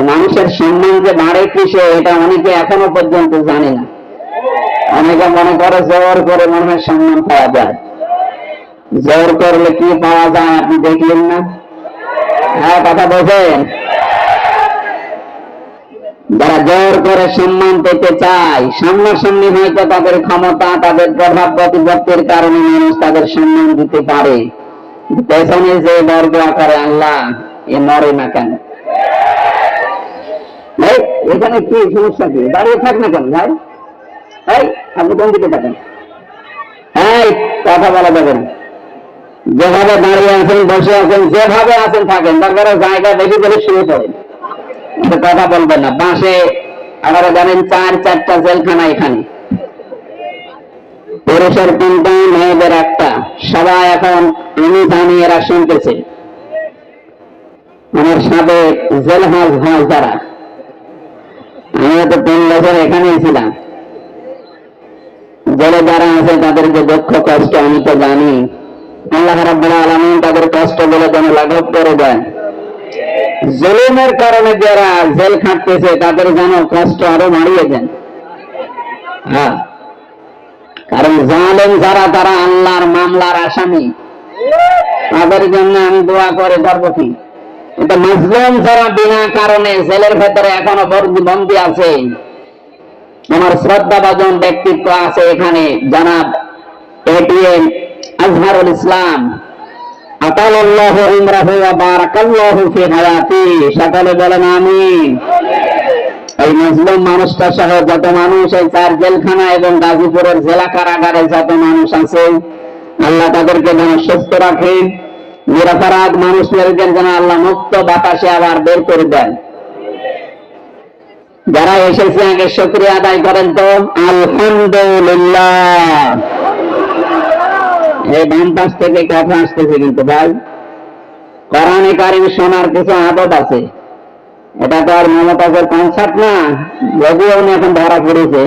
মানুষের সম্মান যে বাড়ে কিসে এটা অনেকে এখনো পর্যন্ত জানে না। অনেকে মনে করে জোর করে মানুষের সম্মান পাওয়া যায়। জোর করলে কি পাওয়া যায় আপনি দেখলেন না? হ্যাঁ, কথা বলছেন। যারা জোর করে সম্মান পেতে চায়, সামনাসামনি হয়তো তাদের ক্ষমতা, তাদের প্রভাব প্রতিপত্তির কারণে মানুষ তাদের সম্মান দিতে পারে। পেছনে যে বর্গ আকারে আল্লাহ এ মরে না কেন? এখানে কি সমস্যা? কি দাঁড়িয়ে থাক না কেন ভাই? এই আপনি কোন দিকে থাকেন? এই কথা বলা যাবে না। যেভাবে দাঁড়িয়ে আছেন, বসে আছেন, যেভাবে আছেন থাকেন, তারপরে জায়গা বেশি করে শুয়ে পড়েন, কথা বলবেন না। বাসে আপনারা জানেন 4-4টা জেলখানা এখানে, পুরুষের 3টা, মেয়েদের 1টা। সবাই এখন আমি জানি এরা শুনতেছে। আমার সাবেক জেল হাউস ভাই যারা, আমিও তো 3 বছর এখানেই ছিলাম। জেলে যারা আছে তাদের যে দুঃখ কষ্ট আমি তো জানি। আল্লাহ রাব্বুল আলামিন তাদের কষ্টগুলো যেন লাঘব করে দেন। জুলুমের কারণে যারা জেল খাটতেছে তাদের যেন কষ্ট আরো বাড়িয়ে দেন। হ্যাঁ, কারণ জালেম যারা, তারা আল্লাহর মামলার আসামি। তাদের জন্য আমি দোয়া করে করবো কি? এটা মাজলুম যারা বিনা কারণে জেলের ভেতরে এখনো বন্দী আছে। আমার শ্রদ্ধাভাজন ব্যক্তিত্ব আছে এখানে, জনাব এটিএম আজহারুল ইসলাম, আতালাল্লাহু উমরাহু ওয়া বারাকাল্লাহু ফি হায়াতি। সকলে বলেন আমিন। এই মাজলুম মানুষটা সহ যত মানুষ এই 4 জেলখানা এবং গাজীপুরের জেলা কারাগারে যত মানুষ আছে, আল্লাহ তাদেরকে যেন সুস্থ রাখেন। নিরপরাধ মানুষদেরকে যেন আল্লাহ মুক্ত বাতাসে আবার বের করে দেন। যারা এসেছে আগে শুকরিয়া আদায় করেন তো আলহামদুলিল্লাহ। এই বাম পাশ থেকে কথা আসতেছে কিন্তু ভাই, কোরআনে কারিম শোনার কিছু আদব আছে। এটা তো আর মমতাজের কনসার্ট না, যদিও উনি এখন ধরা পড়েছে।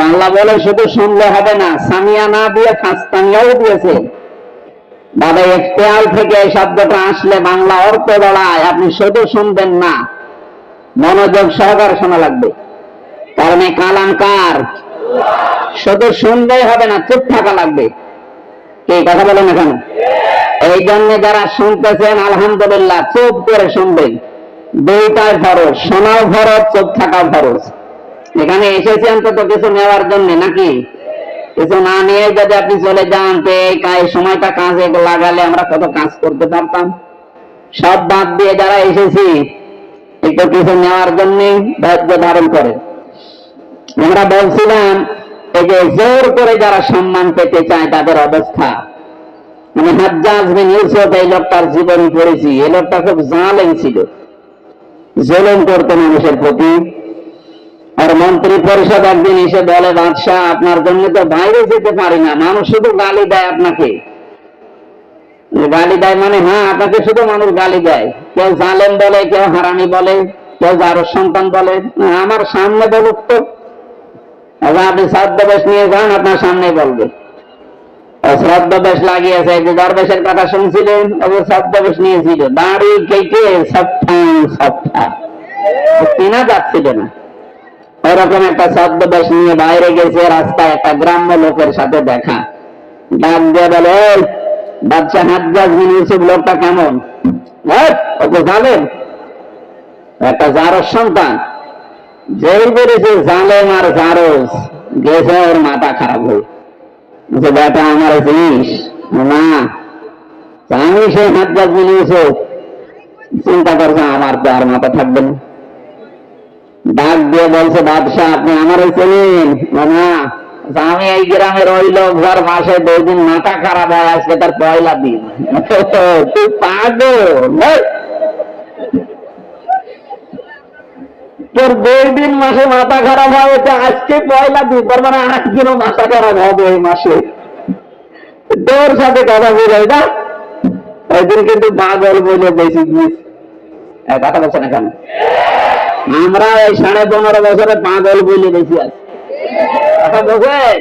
আল্লাহ বলে শুধু শুনলে হবে না, সামিয়া না দিয়ে ফাস্তানিয়াও দিয়েছে। বাবা ইখতিয়াল থেকে এই শব্দটা আসলে বাংলা অর্থ দাঁড়ায় আপনি শুধু শুনবেন না, মনোযোগ সহকারে শোনা লাগবে। কারণ এই কালাম কার? শুধু শুনলেই হবে না, চুপ থাকা লাগবে। কি কথা বলেন এখন? এই জন্য যারা শুনতেছেন আলহামদুলিল্লাহ, চুপ করে শুনবেন। দুইটাই ফরজ, শোনাও ফরজ, চুপ থাকাও ফরজ। এখানে এসেছেন তো কিছু নেওয়ার জন্য নাকি? কিছু না নিয়ে যদি আপনি চলে যান, তো এই সময়টা কাজে লাগালে আমরা কত কাজ করতে পারতাম। সব বাদ দিয়ে যারা এসেছি একটু কিছু নেওয়ার জন্য ধৈর্য ধারণ করে। আমরা বলছিলাম এই যে জোর করে যারা সম্মান পেতে চায় তাদের অবস্থা, মানে হাজ্জাজ বিন ইউসুফ, এই লোকটার জীবনী পড়েছি। এই লোকটা খুব জালেম ছিল, জুলুম করতো মানুষের প্রতি। আর মন্ত্রী পরিষদ একদিন এসে বলে, বাদশাহ আপনার জন্য তো বাইরে যেতে পারি না, মানুষ শুধু গালি দেয় আপনাকে। গালি দেয় মানে? হ্যাঁ, আপনাকে শুধু মানুষ গালি দেয়। কেউ জালেম বলে, কেউ হারামি বলে, কেউ জারোর সন্তান বলে। আমার সামনে বলুক তো, আপনি ছদ্মবেশ নিয়ে যান, আপনার সামনে বলবে। ছদ্মবেশ লাগিয়েছে, যে দরবেশের কথা শুনছিলেন, ছদ্মবেশ নিয়েছিল, দাড়ি কেটে সপ্তাহ চেনা যাচ্ছিল না। ওরকম একটা ছদ্মবেশ নিয়ে বাইরে গেছে, রাস্তায় একটা গ্রাম্য লোকের সাথে দেখা। ডাক দিয়ে বলে, বাদশাহ হাজ্জাজ বিন ইউসুফ লোকটা কেমন? ওকে জানেন? একটা জারজ সন্তান। যেই বলেছে জালেম আর জারজ, গেছে ওর মাথা খারাপ হয়ে। বেটা আমার জিনিস না, আমি সেই হাজ্জাজ বিন ইউসুফ। চিন্তা করছে আমার তো আর মাথা থাকবে না। ডাক দিয়ে বলছে, বাদশাহ আপনি আমার চেনেন না? আমি এই গ্রামের ওই লোক যার মাসে 2 দিন মাথা খারাপ হয়, আজকে তার পয়লা দিন। তুই পাগল? তোর 2 দিন মাসে মাথা খারাপ হয়, এটা আজকে পয়লা দিন, তার মানে 8 দিনও মাথা খারাপ হবে এই মাসে। তোর সাথে কথা বলে না, ওই দিন কিন্তু পাগল বলে বেশি কথা বলছে না কেন? আমরা এই 15.5 বছরে পাগল বলে বেশি আছি। কথা বলছেন?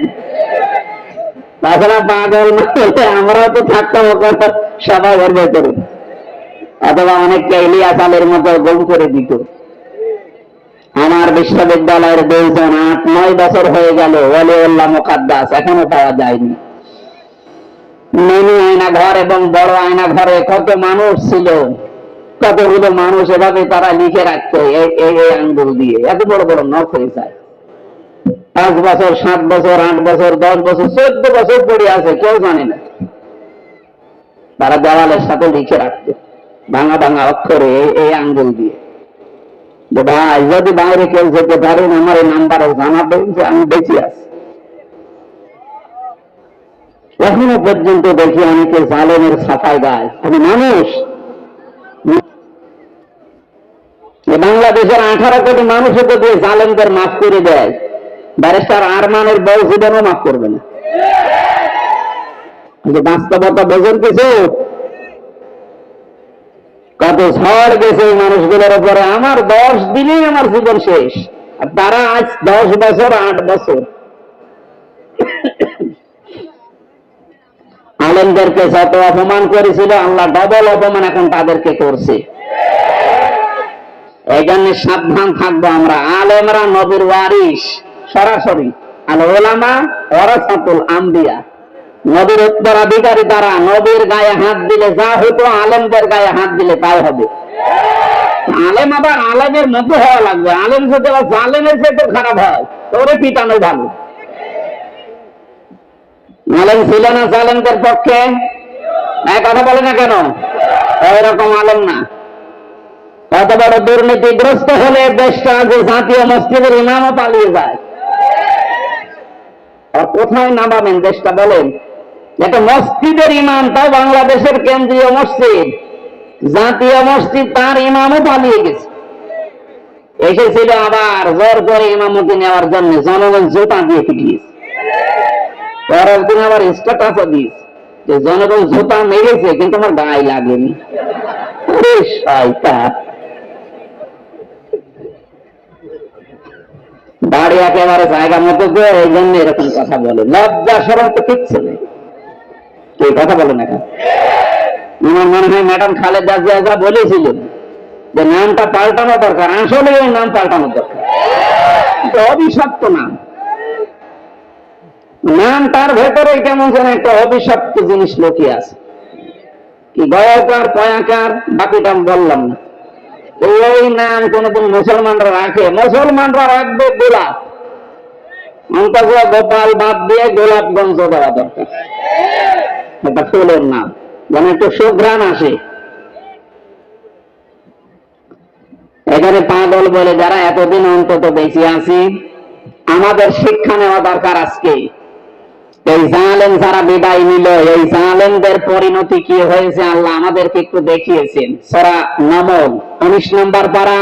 তাছাড়া পাগল না হলে আমরাও তো থাকতাম সবাই ঘর ভেতরে। অথবা অনেককে ইলিয়াস আলীর মতো গুম করে দিত। আমার বিশ্ববিদ্যালয়ের 2 জন 8-9 বছর হয়ে গেল ওয়ালিউল্লাহ মুকাদ্দাস এখনো পাওয়া যায়নি। মিনি আয়না ঘর এবং বড় আয়না ঘরে কত মানুষ ছিল, কতগুলো মানুষ এভাবে তারা লিখে রাখতো এই আঙ্গুল দিয়ে, এত বড় বড় নখ হয়ে যায়। 5 বছর 7 বছর 8 বছর 10 বছর 14 বছর পড়ে আছে, কেউ জানে না। তারা দেওয়ালের সাথে লিখে রাখতো ভাঙা ভাঙা অক্ষরে এই আঙ্গুল দিয়ে, যে ভাই যদি বাইরে কেউ যেতে পারেন আমার এই নাম্বারে জানাবেন যে আমি বেঁচে আছি। এখনো পর্যন্ত দেখি অনেকে জালেমের ছাপায় গায়। আমি মানুষ, বাংলাদেশের 18 কোটি মানুষ যদি জালেমদের মাফ করে দেয়, ব্যারিস্টার আরমানের বউ জীবনও মাফ করবে না। বাস্তবতা বোঝেন কিছু? কত ঝড় গেছে এই মানুষগুলোর উপরে। আমার 10 দিনেই আমার জীবন শেষ, আর তারা আজ 10 বছর 8 বছর। আলেমদেরকে যত অপমান করেছিল আল্লাহ ডবল অপমান এখন তাদেরকে করছে। এই জন্য সাবধান থাকবো আমরা। আলেমরা নবীর ওয়ারিস সরাসরি, আল উলামা ওয়ারাসাতুল আম্বিয়া, নবীর উত্তরাধিকারী তারা। নবীর গায়ে হাত দিলে যা হতো আলেমদের গায়ে হাত দিলে তাই হবে। আলেম আবার আলেমের মতো হওয়া লাগবে। আলেম যদি আবার জালেমের চেয়ে খারাপ হয় তোরে পিটানো ভালো। আলেম ছিল না জালেমদের পক্ষে? কথা বলে না কেন? এরকম আলেম না। কত বড় দুর্নীতিগ্রস্ত হলে দেশটা যে জাতীয় মসজিদের ইমামও পালিয়ে যায়। আর কোথায় নামাবেন দেশটা বলেন? একটা মসজিদের ইমাম, তাও বাংলাদেশের কেন্দ্রীয় মসজিদ, জাতীয় মসজিদ, তার ইমামও পালিয়ে গেছে। এসেছিল আবার জোর করে ইমামতি নেওয়ার জন্য, জনগণ জুতা দিয়ে পিটিয়েছে। পরের দিন আবার স্ট্যাটাসও দিয়েছে যে জনগণ জুতা মেরেছে কিন্তু আমার গায়ে লাগেনি। বাড়ি একেবারে জায়গা মতো গো, এই জন্য এরকম কথা বলে। লজ্জা সরম তো কিচ্ছু নেই, এই কথা বলে না কেন? আমার মনে হয় ম্যাডাম খালেদা জিয়া বলেছিলেন যে নামটা পাল্টানো দরকার। আসলে ওই নাম পাল্টানো দরকার, অভিশপ্ত নাম। নাম তার ভেতরে কেমন যেন একটা অভিশপ্ত জিনিস লুকিয়ে আছে। কি গয়কার পয়াকার বাকিটা আমি বললাম না। ওই নাম কোনদিন মুসলমানরা রাখে? মুসলমানরা রাখবে গোলাপ, মন্তাজা গোপাল বাদ দিয়ে গোলাপগঞ্জ দেওয়া দরকার। এটা ফুলের নাম, যেন একটু সুঘ্রাণ আসে। এখানে পাগল বলে যারা এতদিন অন্তত বেঁচে আছি, আমাদের শিক্ষা নেওয়া দরকার আজকে। এই জালেম যারা বিদায় নিল, এই জালেমদের পরিণতি কি হয়েছে আল্লাহ আমাদেরকে একটু দেখিয়েছেন। সূরা নামল 19 নম্বর পারা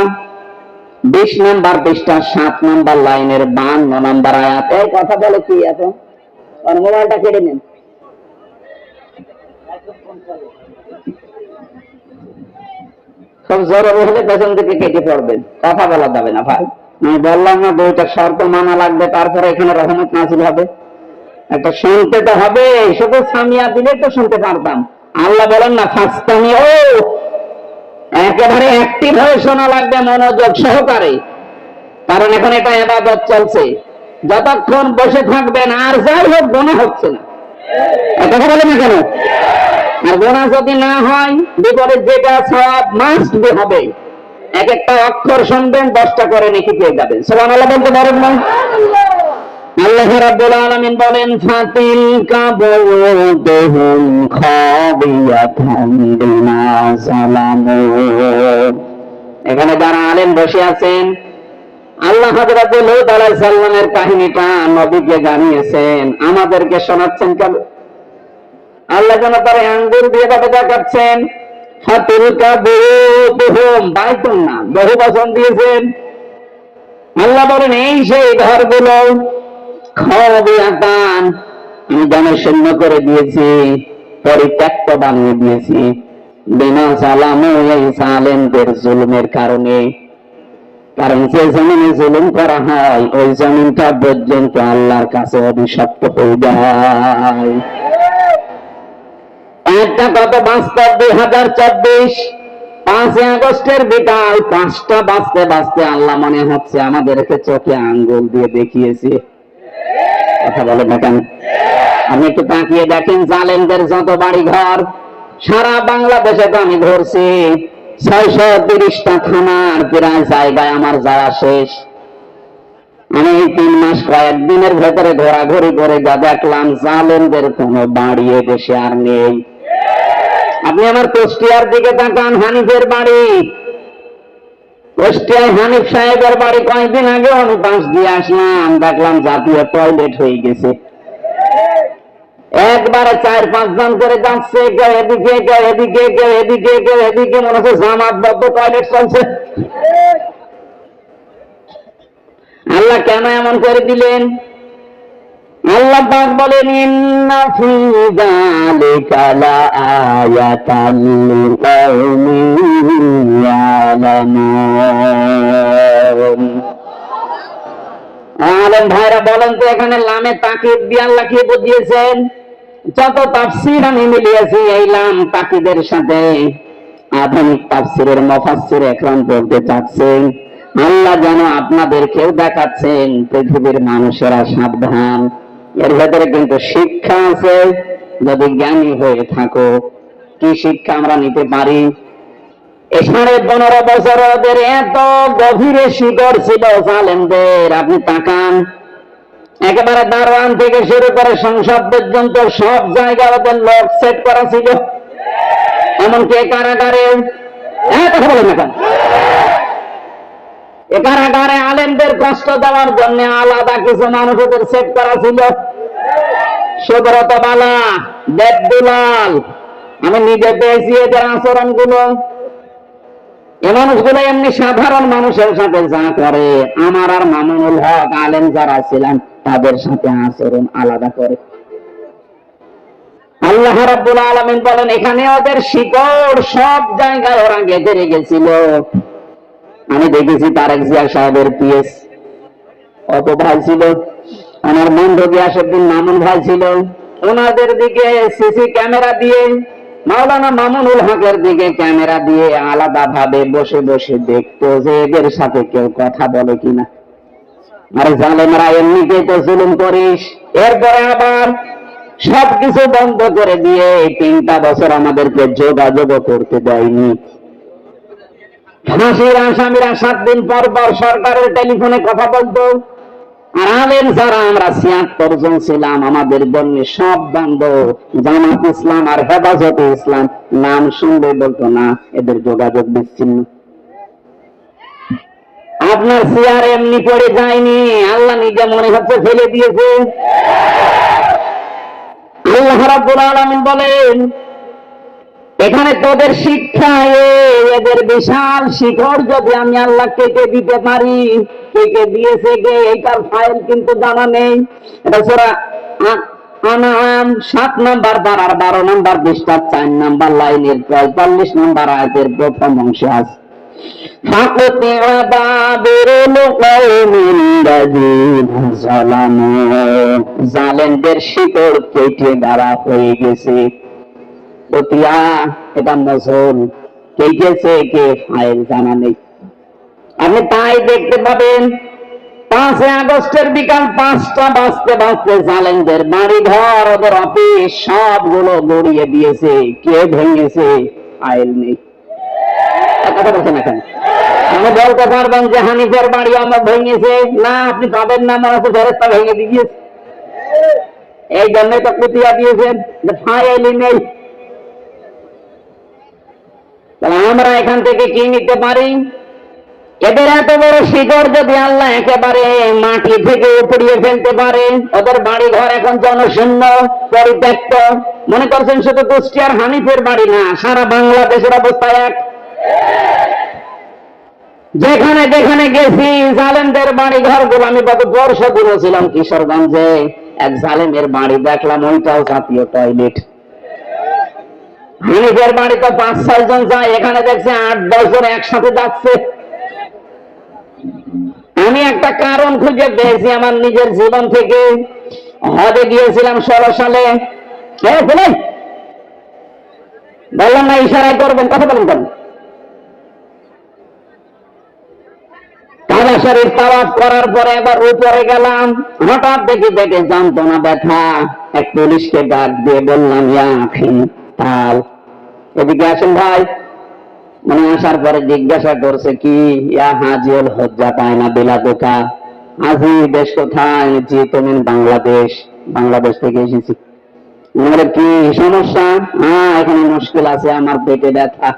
20 নম্বর পৃষ্ঠা 7 নম্বর লাইনের 52 নম্বর আয়াত। এই কথা বলে কি এত? আর মোবাইলটা কেটে নেন। সব জরুরি হলে পেছন থেকে কেটে পড়বেন, কথা বলা যাবে না ভাই। আমি বললাম না 2টা শর্ত মানা লাগবে, তারপরে এখানে রহমত নাযিল হবে। একটা শুনতে তো হবে, শুধু সামিয়া দিলে তো শুনতে পারতাম। আল্লাহ বলেন না ফাস্তামিউ, একেবারে অ্যাক্টিভ হয়ে শোনা লাগবে, মনোযোগ সহকারে। কারণ এখন এটা ইবাদত চলছে। যতক্ষণ বসে থাকবেন আর যাই হোক গুনাহ হচ্ছে না। কথা বলেন না কেন? আর গুনাহ যদি না হয় বিপরীত যেটা সওয়াব মাস্ট বি হবে। এক একটা অক্ষর শুনবেন 10টা করে নেকি পেয়ে যাবেন। সুবহানাল্লাহ বলতে পারেন না? আল্লাহ রাব্বুল আলামিন বলেন ফাতিলকা বুয়ুতুহুম খাবিয়াতুন বিমা যালামু। এখানে যারা আলেম বসে আছেন, আল্লাহ হযরত লূত আলাইহিস সালামের কাহিনীটা নবীকে জানিয়েছেন, আমাদেরকে শোনাচ্ছেন কেন? আল্লাহ যেন তার আঙ্গুল দিয়ে ভাবে দেখাচ্ছেন। ফাতিলকা বুয়ুতুহুম, বাইতুন না, বহু বচন দিয়েছেন। আল্লাহ বলেন এই সেই ঘরগুলো খাবিয়াতান, আমি জনশূন্য করে দিয়েছি, পরিত্যক্ত বানিয়ে দিয়েছি। বিমা যালামু, এই জালেমদের জুলুমের কারণে। কারণ যে জমিনে জুলুম করা হয় ওই জমিনটা পর্যন্ত আল্লাহর কাছে অভিশপ্ত হয়ে যায়। একটা কত বাস্তব 2024 5 আগস্টের বিকাল 5টা বাজতে বাজতে আল্লাহ মনে হচ্ছে আমাদেরকে চোখে আঙ্গুল দিয়ে দেখিয়েছে। কথা বলে না কেন? আপনি একটু তাকিয়ে দেখেন, জালেমদের যত বাড়ি ঘর সারা বাংলাদেশে তো আমি ধরছি 630টা থানার প্রায় জায়গায় আমার যাওয়া শেষ। আমি এই 3 মাস কয়েকদিনের ভেতরে ঘোরাঘুরি করে যা দেখলাম, জালেমদের কোনো বাড়ি দেশে আর নেই। আপনি আমার কুষ্টিয়ার দিকে তাকান, হানিফের বাড়ি, কুষ্টিয়ায় হানিফ সাহেবের বাড়ি কয়েকদিন আগে আমি পাশ দিয়ে আসলাম, দেখলাম জাতীয় টয়লেট হয়ে গেছে। একবারে 4-5 জন করে যাচ্ছে, কেউ এদিকে কেউ এদিকে কেউ এদিকে কেউ এদিকে, মনে হচ্ছে জামাতবদ্ধ টয়লেট চলছে। আল্লাহ কেন এমন করে দিলেন? আল্লাহ পাক বলেন, ইন্না ফি যালিকা লাআয়াতান লিকাউমিন ইয়ালামুন। আলেম ভাইরা বলেন তো, এখানে লামে তাকিদ দিয়ে আল্লাহ কি বুঝিয়েছেন? যত তাফসীর আমি মিলিয়েছি এই লাম তাকিদের সাথে আধুনিক তাফসীরের মুফাসসির একরাম বলতে চাচ্ছেন, আল্লাহ যেন আপনাদেরকেও দেখাচ্ছেন পৃথিবীর মানুষেরা সাবধান, এর ভেতরে কিন্তু শিক্ষা আছে যদি জ্ঞানী হয়ে থাকো। কি শিক্ষা আমরা নিতে পারি? 15.5 বছর ওদের এত গভীরে শিকড় ছিল জালেমদের। আপনি তাকান, একেবারে দারোয়ান থেকে শুরু করে সংসদ পর্যন্ত সব জায়গায় ওদের লোক সেট করা ছিল, এমনকি কারাগারে। কথা বলেন না কেন? কারাগারে আলেমদের কষ্ট দেওয়ার জন্য আলাদা কিছু মানুষ ওদের সেট করা ছিল। সুব্রত বালা, দেবদুলাল, আমি নিজে পেয়েছি এদের আচরণ গুলো। এ মানুষগুলো এমনি সাধারণ মানুষের সাথে যা করে, আমার আর মামুনুল হক আলেম যারা ছিলেন তাদের সাথে আচরণ আলাদা করে। আল্লাহ রাব্বুল আলামিন বলেন, এখানে ওদের শিকড় সব জায়গায় ওরা গেঁথে রেখেছিল। আমি দেখেছি তারেক জিয়া সাহেবের পিএস অত ভাই ছিল, আমার বন্ধু গিয়াসউদ্দিন মামুন ভাই ছিল, ওনাদের দিকে সিসি ক্যামেরা দিয়ে, মাওলানা মামুনুল হকের দিকে ক্যামেরা দিয়ে আলাদা ভাবে বসে বসে দেখতো যে এদের সাথে কেউ কথা বলে কিনা। আরে জালেমরা এমনিতেই তো জুলুম করিস, এরপরে আবার সবকিছু বন্ধ করে দিয়ে 3টা বছর আমাদেরকে যোগাযোগ করতে দেয়নি। ফাঁসির আসামিরা 7 দিন পর পর সরকারের টেলিফোনে কথা বলতো, আর আলেম যারা আমরা 76 জন ছিলাম, আমাদের জন্য সব বন্ধ। জামাত ইসলাম আর হেফাজতে ইসলাম নাম শুনলে বলতো না, এদের যোগাযোগ বিচ্ছিন্ন। আপনার চেয়ার এমনি পড়ে যায়নি, আল্লাহ নিজে মনে হচ্ছে ফেলে দিয়েছে। আল্লাহ রাব্বুল আলামিন বলেন, এখানে তোদের শিক্ষা, এদের বিশাল শিকড় যদি আমি আল্লাহ কেটে দিতে পারি, কেটে দিয়েছে কে এইটার ফাইল কিন্তু জানা নেই। এটা সূরা আনআম 7 নম্বর পারার 12 নম্বর পৃষ্ঠার 4 নম্বর লাইনের 45 নম্বর আয়াতের প্রথম অংশে আছে, জালেমদের শিকড় কেটে দ্বারা হয়ে গেছে। এটা নজল কেটেছে কে ফাইল জানা নেই। আপনি তাই দেখতে পাবেন 5 আগস্টের বিকাল 5টা বাজতে বাজতে জালেমদের বাড়ি ঘর, ওদের অফিস সবগুলো গড়িয়ে দিয়েছে। কে ভেঙেছে? ফাইল নেই। কথা বলছেন না কেন? আমি বলতে পারবেন যে হানিফের বাড়ি আমার ভেঙেছে না, আপনি পাবেন না, মনে হচ্ছে ফেরেশতা ভেঙে দিয়েছে। এই জন্যই তো কুতিয়া দিয়েছেন যে ফাইলই নেই। তাহলে আমরা এখান থেকে কি নিতে পারি? এদের এত বড় শিকড় যদি আল্লাহ একেবারে মাটি থেকে উপড়িয়ে ফেলতে পারে, ওদের বাড়ি ঘর এখন জনশূন্য পরিত্যক্ত। মনে করছেন শুধু কুষ্টিয়ার হানিফের বাড়ি না, সারা বাংলাদেশের অবস্থা এক। যেখানে যেখানে গেছি জালেমদের বাড়ি ঘর গুলো, আমি গত বর্ষ দিনও ছিলাম কিশোরগঞ্জে, এক জালেমের বাড়ি দেখলাম, ওইটাও জাতীয় টয়লেট। হানিফের বাড়ি তো 5-6 জন যায়, এখানে দেখছি 8-10 জন একসাথে যাচ্ছে। আমি একটা কারণ খুঁজে পেয়েছি আমার নিজের জীবন থেকে। হজে গিয়েছিলাম 16 সালে। বললাম না ইশারায় করবেন, কথা বলেন কেন? শরীফ তাওয়াফ করার পরে এবার উপরে গেলাম, হঠাৎ দেখি পেটে যন্ত্রণা ব্যথা। এক পুলিশকে ডাক দিয়ে বললাম, ইয়া আখি তাল, এদিকে আসেন ভাই। মানে আসার পরে জিজ্ঞাসা করছে, কি ইয়া হাজিউল হজ্জা পায়না বিলাদুকা, হাজি দেশ কোথায়? জি তুমি বাংলাদেশ। বাংলাদেশ থেকে এসেছি। কি সমস্যা? হ্যাঁ এখানে মুশকিল আছে, আমার পেটে ব্যথা।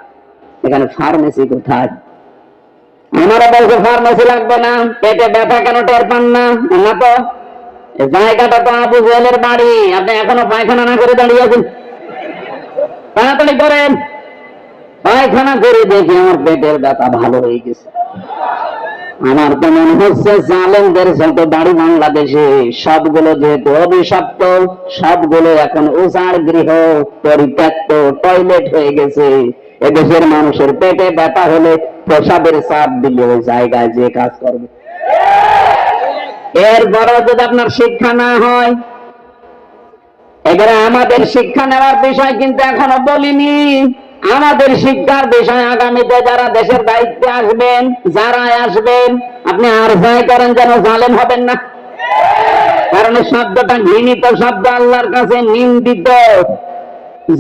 এখানে ফার্মেসি কোথায়? আমারও বলছে ফার্মেসি লাগবে না, পেটে ব্যথা কেন টের পান না? না তো জায়গাটা তো আবু জেলের বাড়ি, আপনি এখনো পায়খানা না করে দাঁড়িয়ে আছেন, তাড়াতাড়ি করেন। পায়খানা করে দেখি আমার পেটের ব্যথা ভালো হয়ে গেছে। আমার তো মনে হচ্ছে জালেমদের যত বাড়ি বাংলাদেশে সবগুলো যেহেতু অভিশপ্ত, সবগুলো এখন উজাড় গৃহ, পরিত্যক্ত টয়লেট হয়ে গেছে। এদেশের মানুষের পেটে ব্যথা হলে প্রসাদের চাপ দিলে ওই জায়গায় যে কাজ করবে। এরপরও যদি আপনার শিক্ষা না হয়, এবারে আমাদের শিক্ষা নেওয়ার বিষয় কিন্তু এখনো বলিনি। আমাদের শিক্ষার বিষয় আগামীতে যারা দেশের দায়িত্বে আসবেন, যারা আসবেন, আপনি আর যাই করেন যেন জালেম হবেন না। কারণ শব্দটা ঘৃণিত শব্দ, আল্লাহর কাছে নিন্দিত।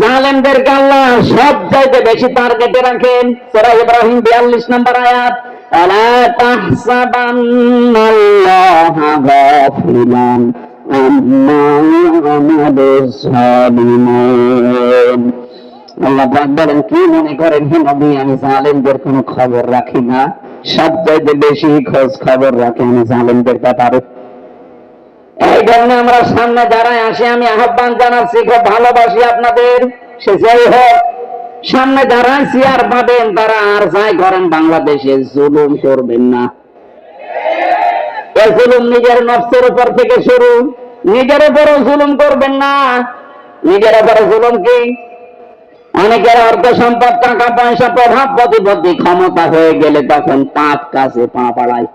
জালেমদেরকে আল্লাহ সব চাইতে বেশি টার্গেটে রাখেন। সূরা ইব্রাহিম 42 নম্বর আয়াত, আলা তাহসাবান্নাল্লাহা গাফিলান আম্মা ইয়ামালুজ জালিমুন। আল্লাহ পাক বলেন, কি মনে করেন হে নবী আমি জালেমদের কোনো খবর রাখি না? সব চাইতে বেশি খোঁজ খবর রাখি আমি জালেমদের ব্যাপারে। এই জন্য আমরা সামনে দাঁড়ায় আসি, আমি আহ্বান জানাচ্ছি, খুব ভালোবাসি আপনাদের, সে যাই হোক, সামনে দাঁড়ায় চেয়ার পাবেন, তারা আর যাই করেন বাংলাদেশে জুলুম করবেন না। এই জুলুম নিজের নফসের উপর থেকে শুরু, নিজের উপরও জুলুম করবেন না। নিজের উপরে জুলুম কি? অনেকের অর্থ সম্পদ, টাকা পয়সা, প্রভাব প্রতিপত্তি, ক্ষমতা হয়ে গেলে তখন পাপ কাছে পা বাড়ায়।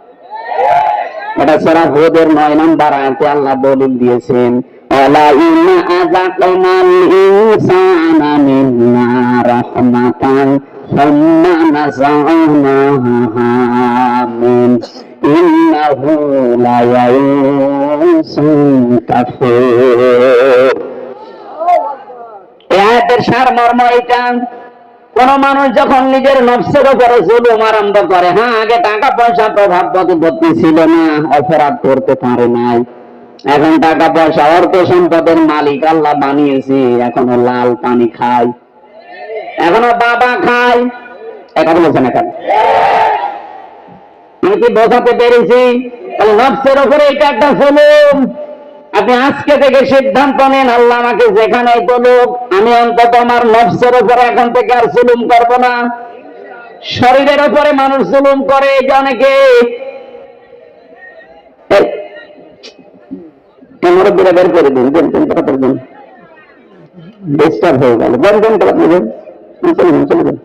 এটা সূরা হুদের 9 নম্বর আয়াতে আল্লাহ দলিল দিয়েছেন, আলা ইন্না আযাকনাল ইনসানা মিন্না রাহমাতান সুম্মা নাযা'নাহা মিন ইন্নাহু লা ইয়াউসুন কাফুর। এই আয়াতের সারমর্ম এটা, কোন মানুষ যখন নিজের নফসের উপরে জুলুম আরম্ভ করে, হ্যাঁ আগে টাকা পয়সা, প্রভাব প্রতিপত্তি ছিল না, অপরাধ করতে পারে নাই, এখন টাকা পয়সা, অর্থ সম্পদের মালিক আল্লাহ বানিয়েছে, এখনো লাল পানি খায়, এখনো বাবা খায়। কথা বলছেন এখন? আমি কি বোঝাতে পেরেছি? নফসের উপরে এটা একটা জুলুম। আপনি আজকে থেকে সিদ্ধান্ত নেন, আল্লাহ আমাকে যেখানেই বলুক, আমি অন্তত আমার নফসের উপরে এখন থেকে আর জুলুম করব না। শরীরের উপরে মানুষ জুলুম করে, যে অনেকে মুরব্বীরা বের করে দিন, ডিস্টার্ব হয়ে গেল, চলে যান।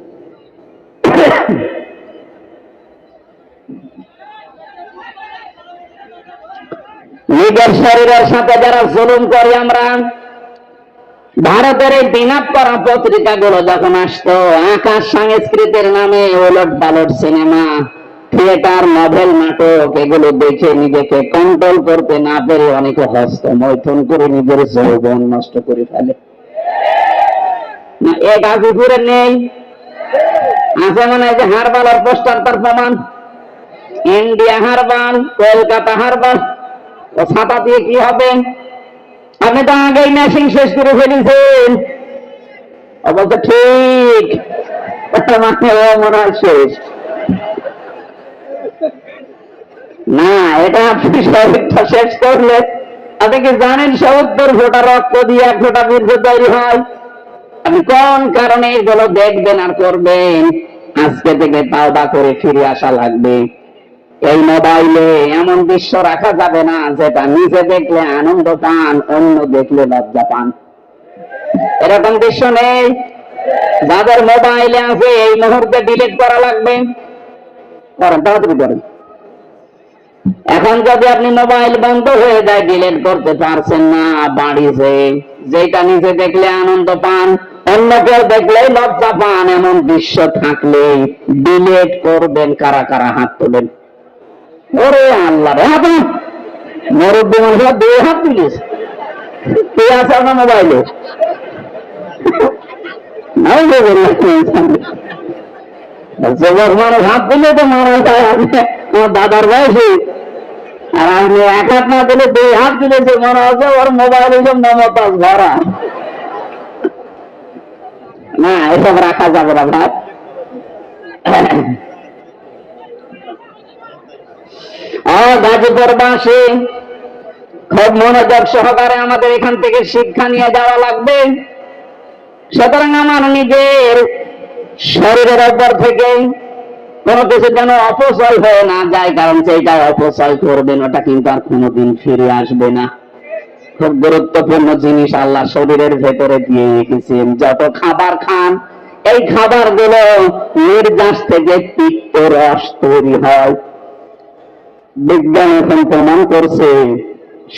নিজের শরীরের সাথে যারা জুলুম করি আমরা, ভারতের এই বিনাপ করা পত্রিকাগুলো যখন আসতো, আকাশ সংস্কৃতির নামে ওলট পালট সিনেমা, থিয়েটার, নভেল, নাটক, এগুলো দেখে নিজেকে কন্ট্রোল করতে না পেরে অনেকে হস্ত মৈথুন করে নিজের যৌবন নষ্ট করে ফেলে। এ গাজীপুরে নেই? আছে মানে যে হারবাল আর পোস্টার, তার প্রমাণ। ইন্ডিয়া হারবাল, কলকাতা হারবাল, ও ছাতা দিয়ে কি হবে? আপনি তো আগেই ম্যাচিং শেষ করে ফেলেছেন। অবশ্য ঠিক, মনে হয় শেষ না। এটা আপনি শরীরটা শেষ করলে, আপনি কি জানেন ৭০ ফোঁটা রক্ত দিয়ে ১ ফোঁটা বীর্য তৈরি হয়? আপনি কোন কারণে এগুলো দেখবেন আর করবেন? আজকে থেকে তাওবা করে ফিরে আসা লাগবে। এই মোবাইলে এমন দৃশ্য রাখা যাবে না যেটা নিজে দেখলে আনন্দ পান, অন্য দেখলে লজ্জা পান। এরকম দৃশ্য নেই। যাদের মোবাইলে আছে এই মুহূর্তে ডিলিট করা লাগবে। করেন, তাড়াতাড়ি করেন। এখন যদি আপনি মোবাইল বন্ধ হয়ে যায়, ডিলিট করতে পারছেন না, বাড়িছে, যেটা নিজে দেখলে আনন্দ পান, অন্য কেউ দেখলেই লজ্জা পান, এমন দৃশ্য থাকলে ডিলিট করবেন। কারা কারা হাত তোলেন? ওরে আল্লাহ রে, আপনি মুরব্বী মানুষ 2 হাত তুলিস, কে আছে আপনার মোবাইলে? যুবক মানুষ হাত দিলে তো মারা যায়। আমার দাদার বয়সে, আর আপনি 1 হাত না দিলে 2 হাত দিলেছে, মনে হচ্ছে ওর মোবাইল সব মমতাজ ভরা। না, এসব রাখা যাবে না ভাই। গাজীপুরবাসী খুব মনোযোগ সহকারে আমাদের এখান থেকে শিক্ষা নিয়ে যাওয়া লাগবে। সুতরাং আমার নিজের শরীরের উপর থেকে কোনো কিছু যেন অপচয় হয়ে না যায়, কারণ সেইটা অপচয় করবেন ওটা কিন্তু আর কোনোদিন ফিরে আসবে না। খুব গুরুত্বপূর্ণ জিনিস আল্লাহ শরীরের ভেতরে দিয়ে রেখেছেন। যত খাবার খান, এই খাবারগুলো নির্যাস থেকে পিত্ত রস তৈরি হয়। বিজ্ঞান এখন প্রমাণ করছে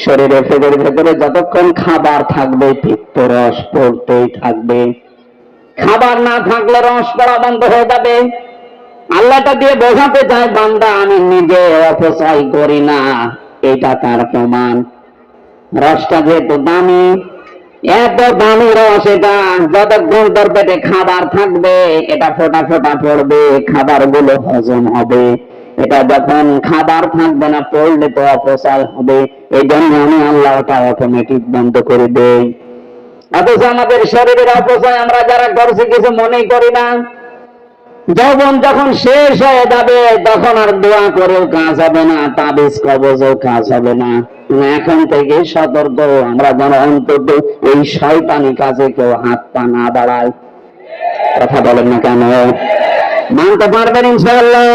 শরীরের ভেতরে যতক্ষণ খাবার থাকবে পিত্ত রস পড়তেই থাকবে। খাবার না থাকলে রস পড়া বন্ধ হয়ে যাবে। আল্লাহটা দিয়ে বোঝাতে চায়, বান্দা আমি নিজে অপচয় করি না, এটা তার প্রমাণ। রসটা যেহেতু দামি, এত দামি রস, এটা যতক্ষণ তোর পেটে খাবার থাকবে এটা ফোটা ফোটা পড়বে, খাবার গুলো হজম হবে। এটা যখন খাবার থাকবে না, পড়লে তো অপচয় হবে। এই জন্য আমি আল্লাহটা অটোমেটিক বন্ধ করে দেই। অথচ আমাদের শরীরের অপচয় আমরা যারা করছি কিছু মনেই করি না। যৌবন যখন শেষ হয়ে যাবে তখন আর দোয়া করেও কাজ হবে না, তাবিজ কবজও কাজ হবে না। এখন থেকে সতর্ক, আমরা যেন অন্তত এই শয়তানি কাজে কেউ হাত পা না বাড়ায়। কথা বলেন না কেন? মানতে পারবেন ইনশাআল্লাহ?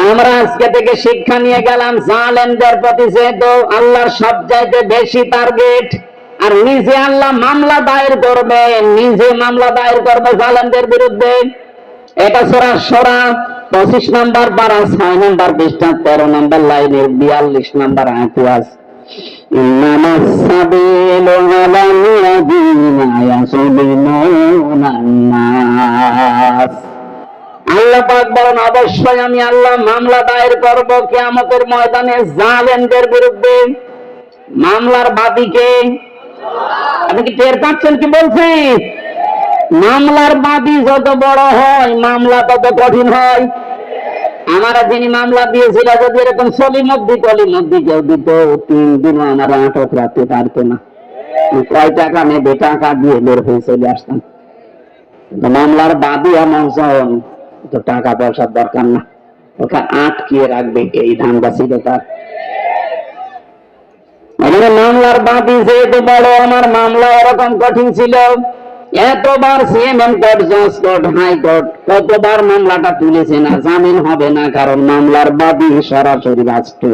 আমরা আজকে থেকে শিক্ষা নিয়ে গেলাম, জালেমদের প্রতি যেহেতু আল্লাহর সবচাইতে বেশি টার্গেট, আর নিজে আল্লাহ মামলা দায়ের করবে, নিজে মামলা দায়ের করবে জালেমদের বিরুদ্ধে। এটা সূরা শূরা 25 নম্বর পারা 6 নম্বর পৃষ্ঠা 13 নম্বর লাইনের 42 নম্বর আয়াতে আছে, ইন্নামাস সাবিলু আলাল্লাযীনা ইয়াসুলুনান নাস। আল্লাহ পাক বলেন, অবশ্যই আমি আল্লাহ মামলা দায়ের করব কিয়ামতের ময়দানে জালেমদের বিরুদ্ধে। মামলার বাদীকে আপনি কি টের পাচ্ছেন কি বলছি? মামলার বাদী যত বড় হয় মামলা তত কঠিন হয়। আমার যিনি মামলা দিয়েছিল, যদি এরকম সলিমদ্দি কেউ দিত, 3 দিনও আমার আটক রাখতে পারতো না। কয় টাকা নেবে, টাকা দিয়ে বের হয়ে চলে আসতাম। মামলার বাদী এমন তো টাকা পয়সার দরকার না, ওকে আটকিয়ে রাখবে, এই ধান্দা ছিল তার। মামলার বাদী যেহেতু বড়, আমার মামলা এরকম কঠিন ছিল। এতবার সিএমএম কোর্ট, জজ কোর্ট, হাইকোর্ট কতবার মামলাটা তুলেছে না, জামিন হবে না, কারণ মামলার বাদী সরাসরি রাষ্ট্র।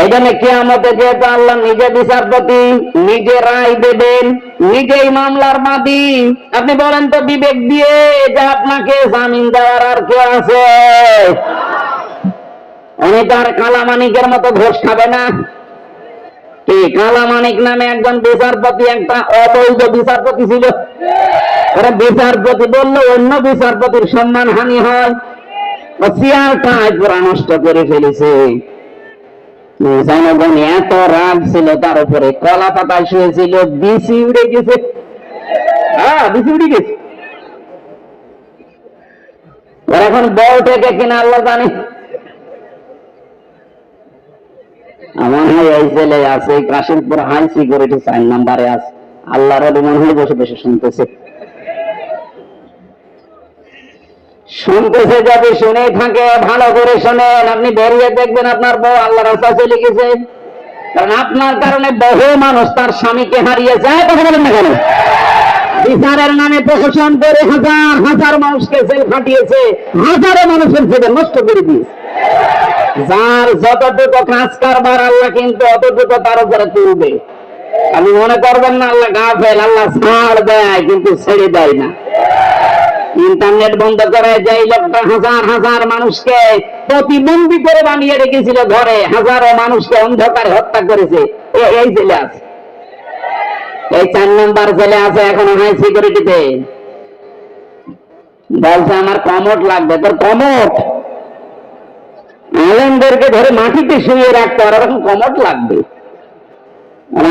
এই জন্য কিয়ামতে যেহেতু আল্লাহ নিজে বিচারপতি, নিজে রায় দেবেন, নিজেই মামলার বাদী। আপনি বলেন তো বিবেক দিয়ে যে আপনাকে জামিন দেওয়ার আর কে আছে? উনি তো আর কালামানিকের মতো ঘোষ খাবে না। কালামানিক নামে একজন বিচারপতি, একটা অবৈধ বিচারপতি ছিল। ওরা বিচারপতি বললে অন্য বিচারপতির সম্মান হানি হয়। চেয়ারটাই পুরা নষ্ট করে ফেলেছে। জনগণ এত রাগ ছিল তার উপরে, কলা পাতায় শুয়েছিল, বিসি উড়ে গেছে। বিসি উড়ে গেছে। ওর এখন বল থেকে কিনা আল্লাহ জানে। আমার এই ছেলে আছে কাশিমপুর হাই সিকিউরিটি 4 নম্বরে আছে। আল্লাহর মনে হয় বসে বসে শুনতেছে। যদি শুনে থাকে ভালো করে শোনেন। আপনি বেরিয়ে দেখবেন আপনার বউ আল্লাহর রাস্তা চলে গেছে, কারণ আপনার কারণে বহু মানুষ তার স্বামীকে হারিয়েছে। কথা বলেন না কেন? বিচারের নামে প্রশাসন করে হাজার হাজার মানুষকে জেল খাটিয়েছে, হাজারো মানুষের জীবন নষ্ট করে দিয়েছে। যার যতটুকু কাজ কারবার আল্লাহ কিন্তু অতটুকু তার উপরে তুলবে। আপনি মনে করবেন না আল্লাহ গাফেল, আল্লাহ ছাড় দেয় কিন্তু ছেড়ে দেয় না। ইন্টারনেট বন্ধ করে যেই লোকটা হাজার হাজার মানুষকে প্রতিবন্ধী করে বানিয়ে রেখেছিল ঘরে, হাজারো মানুষকে অন্ধকারে হত্যা করেছে, এই জেলে আছে। এই 4 নম্বর জেলে আছে এখনো হাই সিকিউরিটিতে। বলছে আমার কমট লাগবে। তোর কমট? আলেমদেরকে ধরে মাটিতে শুয়ে রাখতে আর এরকম কমট লাগবে?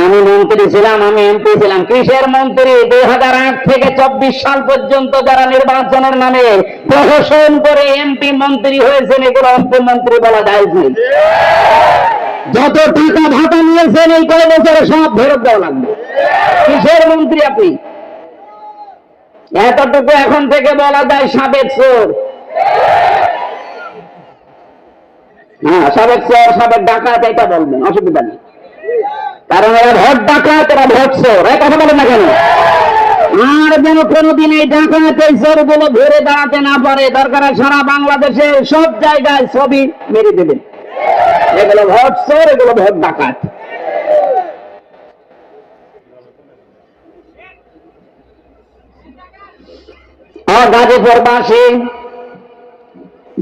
আমি মন্ত্রী ছিলাম, আমি এমপি ছিলাম। কিসের মন্ত্রী? 2008 থেকে 24 সাল পর্যন্ত যারা নির্বাচনের নামে প্রহসন করে এমপি মন্ত্রী হয়েছেন, এগুলো এমপি মন্ত্রী বলা যায় না। যত টাকা ভাতা নিয়েছেন এই কয় বছরে সব ফেরত দেওয়া লাগবে। কিসের মন্ত্রী আপনি? এতটুকু এখন থেকে বলা যায় সাবেক চোর। হ্যাঁ, সাবেক চোর, সাবেক ডাকাত, এটা বলবেন, অসুবিধা নেই। কারণ এরা ভোট ডাকাত, এরা ভোট চোর। এই কথা বলেন না কেন? আর যেন কোনদিন এই ডাকাত, এই চোর গুলো ঘুরে দাঁড়াতে না পারে। দরকার সারা বাংলাদেশে সব জায়গায় ছবি মেরে দেবেন। এগুলো ভোট চোর, এগুলো ভোট ডাকাত। গাজীপুরবাসী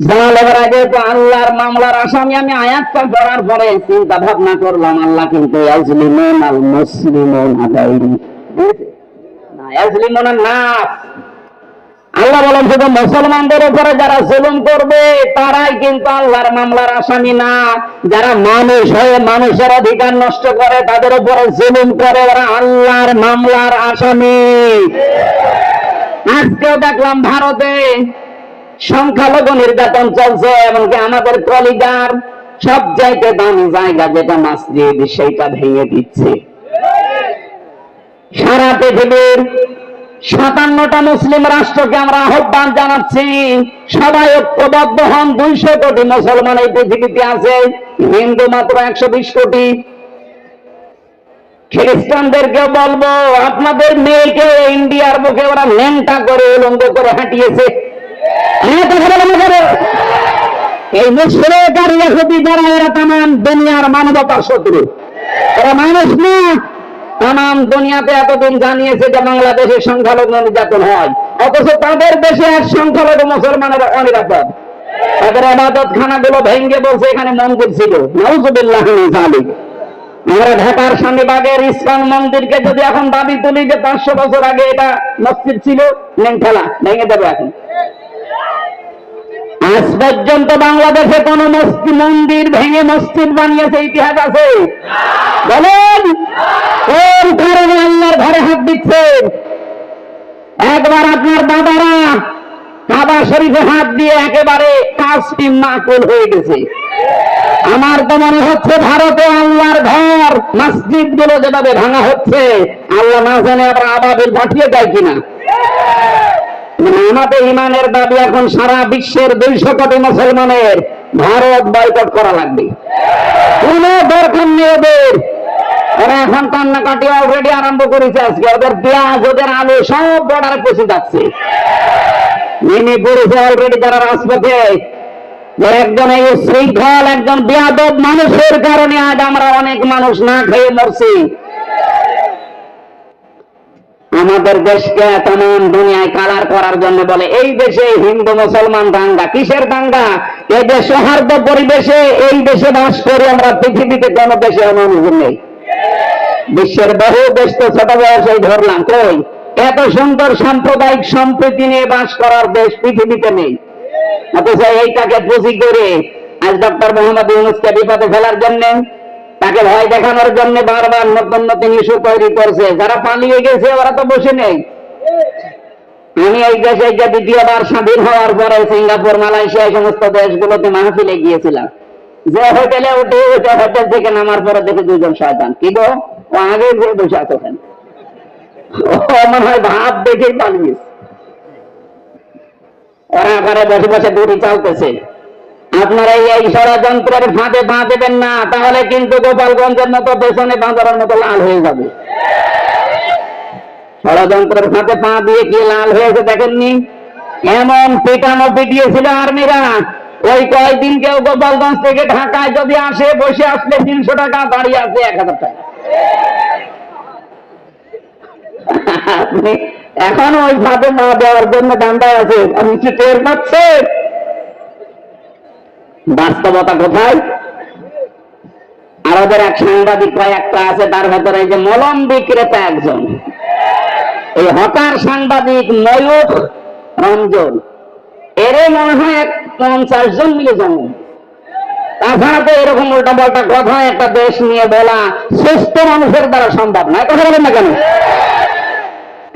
জানালেবার আগে তো আল্লাহর মামলার আসামি। আমি আয়াতটা পড়ার পরে চিন্তা ভাবনা করলাম, আল্লাহ কিন্তু ইয়াজলিমুন আল মুসলিমুন আদাইরি না, ইয়াজলিমুন নাস। আল্লাহ বলেন শুধু মুসলমানদের উপরে যারা জুলুম করবে তারাই কিন্তু আল্লাহর মামলার আসামি না। যারা মানুষ হয়ে মানুষের অধিকার নষ্ট করে, তাদের উপরে জুলুম করে, ওরা আল্লাহর মামলার আসামি। আজকেও দেখলাম ভারতে সংখ্যালঘু নির্যাতন চলছে, এমনকি আমাদের কলিজার সবচাইতে দামি জায়গা যেটা মসজিদ, সেইটা ভেঙে দিচ্ছে। সারা পৃথিবীর 57টা মুসলিম রাষ্ট্রকে আমরা আহ্বান জানাচ্ছি, সবাই ঐক্যবদ্ধ হন। 200 কোটি মুসলমান এই পৃথিবীতে আছে, হিন্দু মাত্র 120 কোটি। খ্রিস্টানদেরকে বলবো, আপনাদের মেয়েকে ইন্ডিয়ার বুকে ওরা ল্যাংটা করে উলঙ্গ করে হাঁটিয়েছে। এই মুশরিক আর ইহুদি যারা, এরা তামাম দুনিয়ার মানবতার শত্রু। এরা মানুষ না। তামাম দুনিয়াতে এতদিন জানিয়েছে যে বাংলাদেশে সংখ্যালঘু নির্যাতন হয়, অথচ তাদের দেশে এক সংখ্যালঘু মুসলমানের অনিরাপদ। তাদের ইবাদত খানাগুলো ভেঙে বলছে এখানে মন্দির ছিল। নাউযুবিল্লাহ মিন যালিক। আমরা ঢাকার শামীবাগের ইসলাম মন্দিরকে যদি এখন দাবি তুলি যে 500 বছর আগে এটা মসজিদ ছিল, ঠেলা ভেঙে দেবো। এখন আজ পর্যন্ত বাংলাদেশে কোন মন্দির ভেঙে মসজিদ বানিয়েছে ইতিহাস আছে? বলেন কোন কারণে আল্লাহর ঘরে হাত দিচ্ছেন? একবার আপনার বাবারা কাবা শরীফে হাত দিয়ে একেবারে কাজটি মাকুল হয়ে গেছে। আমার তো মনে হচ্ছে ভারতে আল্লাহর ঘর, মসজিদ গুলো যেভাবে ভাঙা হচ্ছে, আল্লাহ না জানে আবার আবাবিল পাঠিয়ে দেয় কিনা। আমাদের ইমানের দাবি এখন সারা বিশ্বের 200 কোটি মুসলমানের ভারত বয়কট করা লাগবে। কোন দরকার নেই ওদের। ওরা এখন কান্নাকাটি অলরেডি আরম্ভ করেছে। আজকে ওদের পেঁয়াজ, ওদের আলু সব বর্ডারে পৌঁছে যাচ্ছে। নেমে পড়েছে অলরেডি যারা রাজপথে। একজন এই শৃঙ্খল, একজন বেয়াদব মানুষের কারণে আজ আমরা অনেক মানুষ না খেয়ে মরছি। আমাদের দেশকে তামাম দুনিয়ায় কালার করার জন্য বলে এই দেশে হিন্দু মুসলমান দাঙ্গা। কিসের দাঙ্গা? এই যে সৌহার্দ্য পরিবেশে এই দেশে বাস করি আমরা, পৃথিবীতে কোন দেশে এমন নেই। বিশ্বের বহু দেশ তো ছোট বয়সে ধরলাম, কই এত সুন্দর সাম্প্রদায়িক সম্প্রীতি নিয়ে বাস করার দেশ পৃথিবীতে নেই। অথচ এইটাকে পুঁজি করে আজ ডক্টর মোহাম্মদ ইউনূসকে বিপদে ফেলার জন্য, তাকে ভয় দেখানোর জন্য বারবার নতুন নতুন ইস্যু তৈরি করছে। যারা পালিয়ে গেছে ওরা তো বসে নেই। আমি এই দেশে যে দ্বিতীয়বার স্বাধীন হওয়ার পরে সিঙ্গাপুর, মালয়েশিয়া এই সমস্ত দেশগুলোতে মাহফিলে গিয়েছিলাম। যে হোটেলে উঠে হোটেল থেকে নামার পরে দেখে 2 জন শয়তান। কি গো, ও আগে যে বসে আছে ওখানে, ও মনে হয় ভাব দেখেই পালিয়ে। ওরা আকারে বসে বসে দড়ি চালতেছে। আপনারা এই ষড়যন্ত্রের ফাঁদে পা দেবেন না, তাহলে কিন্তু গোপালগঞ্জের মতো পেছনে বাঁধার মতো লাল হয়ে যাবে। ষড়যন্ত্রের ফাঁদে পা দিয়ে কি লাল হয়েছে দেখেননি? এমন পিটানো পিটিয়েছিল আর্মিরা। ওই কয়েকদিন কেউ গোপালগঞ্জ থেকে ঢাকায় যদি আসে, বসে আসলে 300 টাকা, দাঁড়িয়ে আসবে 1000 টাকা। আপনি এখন ওই ফাঁদে না দেওয়ার জন্য দান্দায় আছে। আপনি কি টের পাচ্ছেন বাস্তবতা কোথায়? আর ওদের এক সাংবাদিক কয়েকটা আছে, তার ভেতরে এই যে মলম বিক্রেতা একজন, এই হকার সাংবাদিক ময়ূখ রমজান এরে মনে হয় 50 জন মিলে জন্ম। তাছাড়া তো এরকম উল্টা পাল্টা কথা একটা দেশ নিয়ে বলা সুস্থ মানুষের দ্বারা সম্ভব নয়। কথা বলেন না কেন?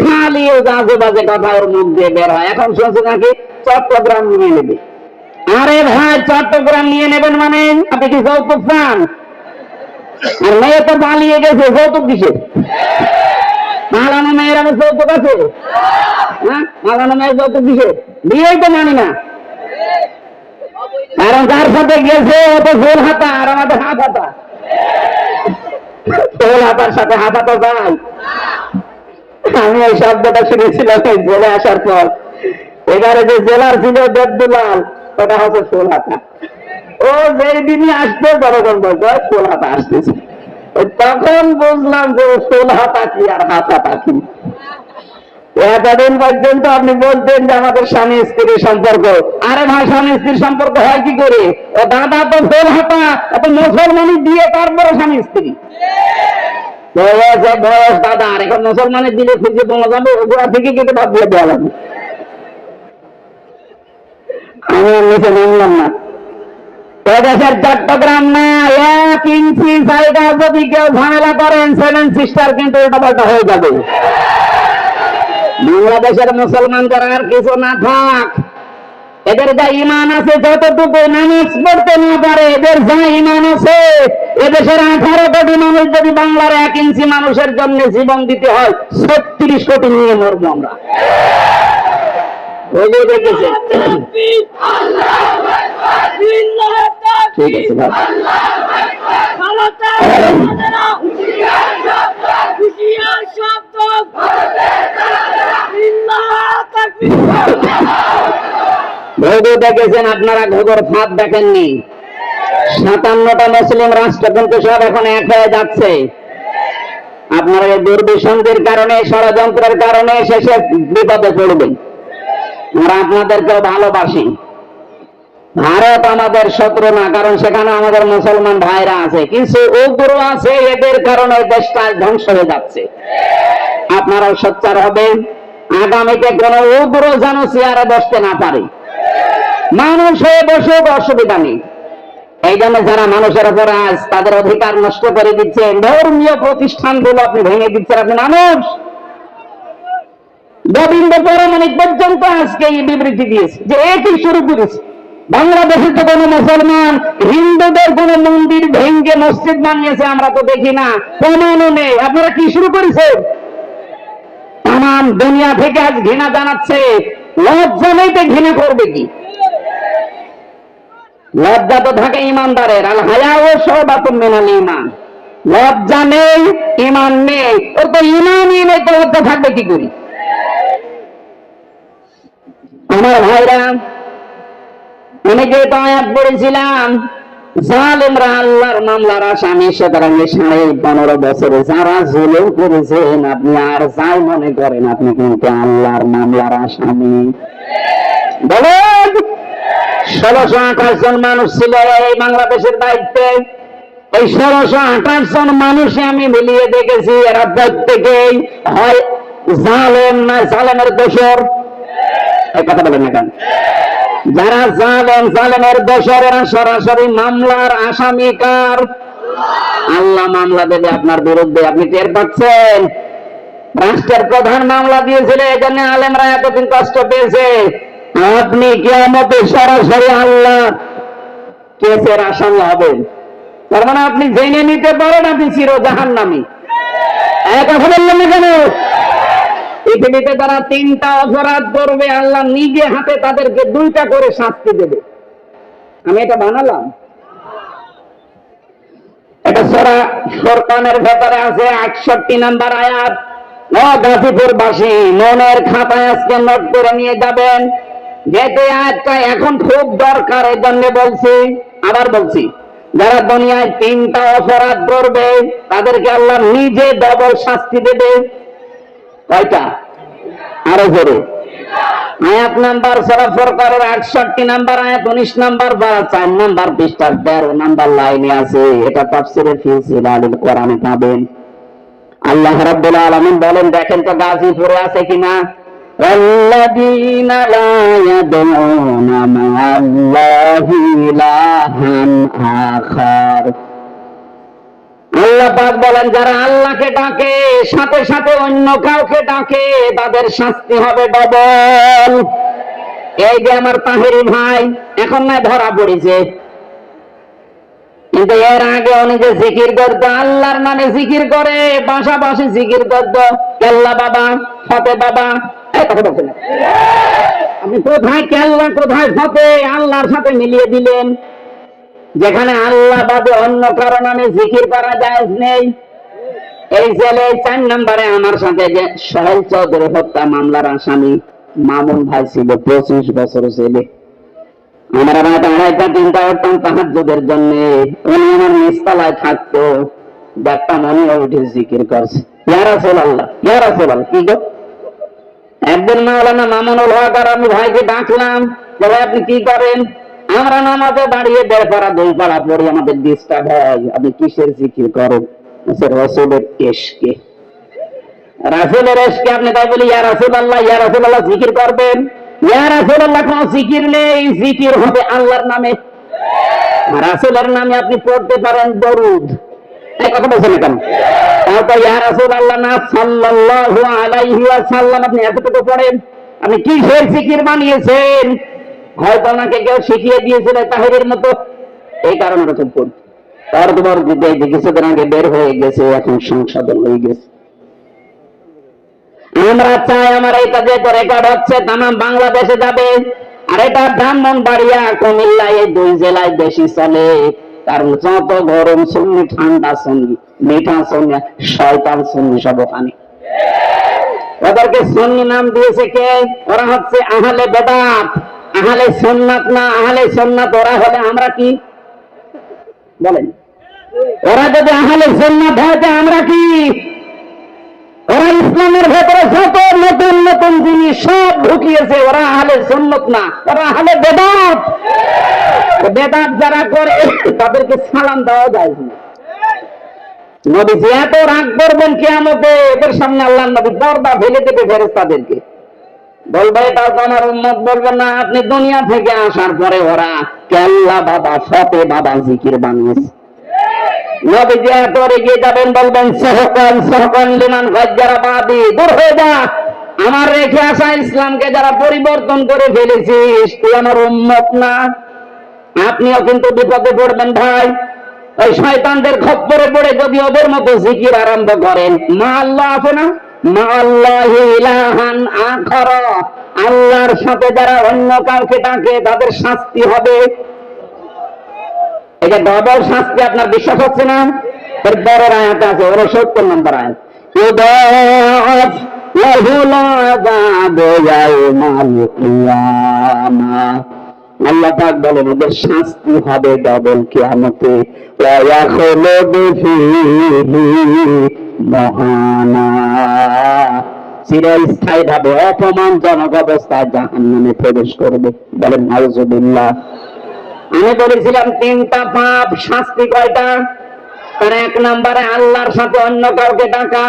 খালি বাজে বাজে কথা ওর মুখ দিয়ে বের হয়। এখন শুনছি নাকি চট্টগ্রাম নিয়ে নেবে। আরে ভাই, চট্টগ্রাম নিয়ে নেবেন মানে আপনি কি যৌতুক চান? আর মেয়ে তো পালিয়ে গেছে, যৌতুক কিসের? মালানো মেয়ের আমি যৌতুক আছে? হ্যাঁ, মালানো মেয়ের যৌতুক কিসের? বিয়েই তো মানি না। কারণ যার সাথে গেছে ও তো ফুল হাতা, আর আমাদের হাত হাতা। ফুল হাতার সাথে হাত হাতা যায়? আমি এই শব্দটা শুনেছিলাম জেলে আসার পর। এবারে যে জেলার ছিল দেবদুলাল, ওটা হচ্ছে ফুল হাতা। ও যেই দিনই আসতে জনগণ বলছে ফুল হাতা আসতেছে, তখন বুঝলাম যে ফুল হাতা কি আর হাত হাতা কি। এতদিন পর্যন্ত আপনি বলতেন যে আমাদের স্বামী স্ত্রীর সম্পর্ক। আরে ভাই, স্বামী স্ত্রীর সম্পর্ক হয় কি করে? ও দাদা তো ফুল হাতা, এত মুসলমানি দিয়ে তারপরে স্বামী স্ত্রী। বয়স দাদা, আর এখন মুসলমানের দিলে খুঁজে পাওয়া যাবে, ওগুলা থেকে কেটে বাদ দিয়ে দেওয়া যাবে। আমি নিচে নামলাম না। এদেশের চট্টগ্রাম না, 1 ইঞ্চি জায়গা যদি কেউ ঝামেলা করেন, 7 সিস্টার কিন্তু উল্টা পাল্টা হয়ে যাবে। বাংলাদেশের মুসলমান যারা আর কিছু না থাক, এদের যা ইমান আছে যতটুকু নামাজ পড়তে না পারে, এদের যা ইমান আছে, এদেশের 18 কোটি মানুষ যদি বাংলার 1 ইঞ্চি মানুষের জন্য জীবন দিতে হয়, 36 কোটি নিয়ে মরবো আমরা। দেখেছে? ঠিক আছে ভাই। দেখেছেন আপনারা? ঘোগর ফাঁদ দেখেননি? 57টা মুসলিম রাষ্ট্র কিন্তু সব এখন এক হয়ে যাচ্ছে। আপনারা এই দুর্বিসন্ধির কারণে, ষড়যন্ত্রের কারণে শেষে বিপদে পড়বেন। আমরা আপনাদেরকেও ভালোবাসি। ভারত আমাদের শত্রু না, কারণ সেখানে আমাদের মুসলমান ভাইরা আছে। কিছু উগ্র আছে, এদের কারণে দেশটা ধ্বংস হয়ে যাচ্ছে। আপনারাও সোচ্চার হবেন। আগামীতে কোন উগ্র যেন চেয়ারে বসতে না পারে। মানুষ হয়ে বসে অসুবিধা নেই। এই জন্য যারা মানুষের উপর আজ তাদের অধিকার নষ্ট করে দিচ্ছেন, ধর্মীয় প্রতিষ্ঠানগুলো আপনি ভেঙে দিচ্ছেন। আপনি মানুষ। গোবিন্দ পরমাণিক পর্যন্ত আজকে এই বিবৃতি দিয়েছে যে একই শুরু করেছে। বাংলাদেশে তো কোন মুসলমান হিন্দুদের কোন মন্দির ভেঙে মসজিদ বানিয়েছে আমরা তো দেখি না, প্রমাণও নেই। আপনারা কি শুরু করেছেন? তাম দুনিয়া থেকে আজ ঘৃণা জানাচ্ছে। লজ্জা নেই তো ঘৃণা করবে কি? লজ্জা তো থাকে ইমানদারের। আল হায়াও শাওবাতুম মিনাল ঈমান। লজ্জা নেই, ঈমান নেই। ওর তো ঈমানই নেই, তো লজ্জা থাকবে কি করে? আমার ভাইরা, অনেকে তো আয়াত পড়েছিলাম, জালেমরা আল্লাহর মামলার আসামি, সুতরাং 15.5 বছরে যারা জুলুম করেছেন, আপনি আর যাই মনে করেন, আপনি কিন্তু আল্লাহর মামলার আসামি। বলেন, 1628 জন মানুষ ছিল এই বাংলাদেশের দায়িত্বে। এই 1628 জন মানুষই আমি মিলিয়ে দেখেছি, এরা প্রত্যেকেই হয় জালেম না জালেমের দোসর। এই কথা বলেন না কেন? যারা জালেম, জালেমের দোসর, এরা সরাসরি মামলার আসামি। কার? আল্লাহ মামলা দেবে আপনার বিরুদ্ধে। আপনি টের পাচ্ছেন? রাষ্ট্রের প্রধান মামলা দিয়েছিল, এই জন্য আলেমরা এতদিন কষ্ট পেয়েছে। আপনি কিয়ামতে সরাসরি আল্লাহ কেসের আসামি হবেন। তার মানে আপনি জেনে নিতে পারেন আপনি চির জাহান্নামী। কথা বললেন না কেন? পৃথিবীতে তারা 3টা অপরাধ করবে, আল্লাহ নিজে হাতে তাদেরকে 2টা করে শাস্তি দেবে। আমি এটা বানালাম, এটা সূরা ফুরকানের ভেতরে আছে 68 নম্বর আয়াত। গাজীপুরবাসী মনের খাতায় আজকে নোট করে নিয়ে যাবেন, যেতে আয়াতটা এখন খুব দরকার। এই জন্য বলছি, আবার বলছি, যারা দুনিয়ায় 3টা অপরাধ করবে তাদেরকে আল্লাহ নিজে ডবল শাস্তি দেবে। কয়টা? আরো জোরে। আয়াত নাম্বার সূরা ফুরকানের 68 নাম্বার আয়াত, 19 নাম্বার বা 4 নাম্বার পৃষ্ঠার 13 নাম্বার লাইনে আছে। এটা তাফসীরে ফি জিলালিল কোরআনে পাবেন। আল্লাহ রাব্বুল আলামিন বলেন, দেখেন তো গাজীপুরে আছে কিনা। والذين لا يدعون مع الله إلها آخر। আল্লাহ পাক বলেন, যারা আল্লাহকে ডাকে সাথে সাথে অন্য কাউকে ডাকে তাদের শাস্তি হবে ডবল। এই যে আমার তাহেরি ভাই এখন না ধরা পড়েছে, কিন্তু এর আগে উনি যে জিকির করতো, আল্লাহর নামে জিকির করে, পাশাপাশি জিকির করতো কেল্লা বাবা, ফতে বাবা। আপনি কোথায় কেল্লা কোথায় ফতে আল্লাহর সাথে মিলিয়ে দিলেন? যেখানে আল্লাহ বাদে অন্য কারো নামে জিকির করা জায়েজ নেই। এই ছেলে 4 নম্বরে আমার সাথে যে সোহেল চৌধুরী হত্যা মামলার আসামি মামুন ভাই ছিল, 25 বছর ছেলে। আমরা রাত 2:30-3টা উঠতাম তাহাজ্জুদের জন্য, উনি আমার নিচতলায় থাকতো, দেখতাম উনি উঠে জিকির করছে, ইয়া রাসূলুল্লাহ ইয়া রাসূলুল্লাহ। কি গো, একদিন মাওলানা মামুনুল হক আর আমি ভাইকে ডাকলাম, ভাই আপনি কি করেন? আমরা নামাজে দাঁড়িয়ে 1.5 পারা 2 পারা পড়ি, আমাদের ডিস্টার্ব হয়। আপনি কিসের জিকির করেন? রাসূলের ইশকে। রাসূলের ইশকে আপনি তাই বলি ইয়া রাসূলুল্লাহ জিকির করবেন? ইয়া রাসূলুল্লাহ কোন জিকির নেই, জিকির হবে আল্লাহর নামে। রাসূলের নামে আপনি পড়তে পারেন দরুদ, এই কথা বলছেন কেন? তাও তো ইয়া রাসূলুল্লাহ না সাল্লাল্লাহু আলাইহি ওয়াসাল্লাম আপনি এতটুকু পড়েন। আপনি কিসের জিকির বানিয়েছেন? হয়তো ওনাকে কেউ শিখিয়ে দিয়েছিল তাহেরের মতো, এই কারণে ওরকম করবে। তার তোমার কিছুদিন আগে বের হয়ে গেছে, এখন সংশোধন হয়ে গেছে। আমরা চাই আমার এই কাজে তো রেকর্ড হচ্ছে, তাম বাংলাদেশে যাবে। আর এটা ব্রাহ্মণবাড়িয়া, কুমিল্লা, এই 2 জেলায় বেশি চলে। কারণ যত গরম সুন্নি, ঠান্ডা সুন্নি, মিঠা সুন্নি, শয়তান সুন্নি সব ওখানে। ওদেরকে সুন্নি নাম দিয়েছে কে? ওরা হচ্ছে আহলে বেদাত, আহলে সুন্নাত না। আহলে সুন্নাত ওরা হলে আমরা কি বলেন? ওরা যদি আহলে সুন্নাত হয় আমরা কি? ওরা ইসলামের ভেতরে যত নতুন নতুন জিনিস সব ঢুকিয়েছে, ওরা আহলে সুন্নাত না, ওরা আহলে বেদাত। বেদাত যারা করে তাদেরকে সালাম দেওয়া যায় না। নবীজি এত রাগ করবেন কিয়ামতে, এদের সামনে আল্লাহর নবী পর্দা ফেলে দেবে ফেরেশতাদেরকে, বলবে এটাও তো আমার উম্মত। বলবে না, আপনি দুনিয়া থেকে আসার পরে ওরা কেল্লা বাবা, ফতে বাবা জিকির বানিয়েছে। নবীজি এত এগিয়ে যাবেন, বলবেন সহকান লিমান গাজ্জারা বাদি, দূর হয়ে যা, আমার রেখে আসা ইসলামকে যারা পরিবর্তন করে ফেলেছিস, তুই আমার উম্মত না। আপনিও কিন্তু বিপদে পড়বেন ভাই। ওই শয়তানদের খপ্পরে পড়ে যদি ওদের মতো জিকির আরম্ভ করেন, মা আল্লাহ আছে না, মা আল্লাহি ইলাহান আখার, আল্লাহর সাথে যারা অন্য কাউকে ডাকে তাদের শাস্তি হবে। এই যে ডবল শাস্তি, আপনার বিশ্বাস হচ্ছে না? এর বড় আয়াত আছে, 70 নম্বর আয়াত, ইউদাফ লাহুল আযাবু ইয়াওমাল কিয়ামাহ। আল্লাহ পাক বলেন ওদের শাস্তি হবে ডবল কিয়ামতে। ওয়া ইয়াখলুদু ফীহি মুহানা, চিরস্থায়ী ভাবে অপমানজনক অবস্থায় জাহান্নামে প্রবেশ করবে। বলেন নাউযুবিল্লাহ। আমি বলেছিলাম 3টা পাপ, শাস্তি কয়টা? তার 1 নম্বরে আল্লাহর সাথে অন্য কাউকে ডাকা,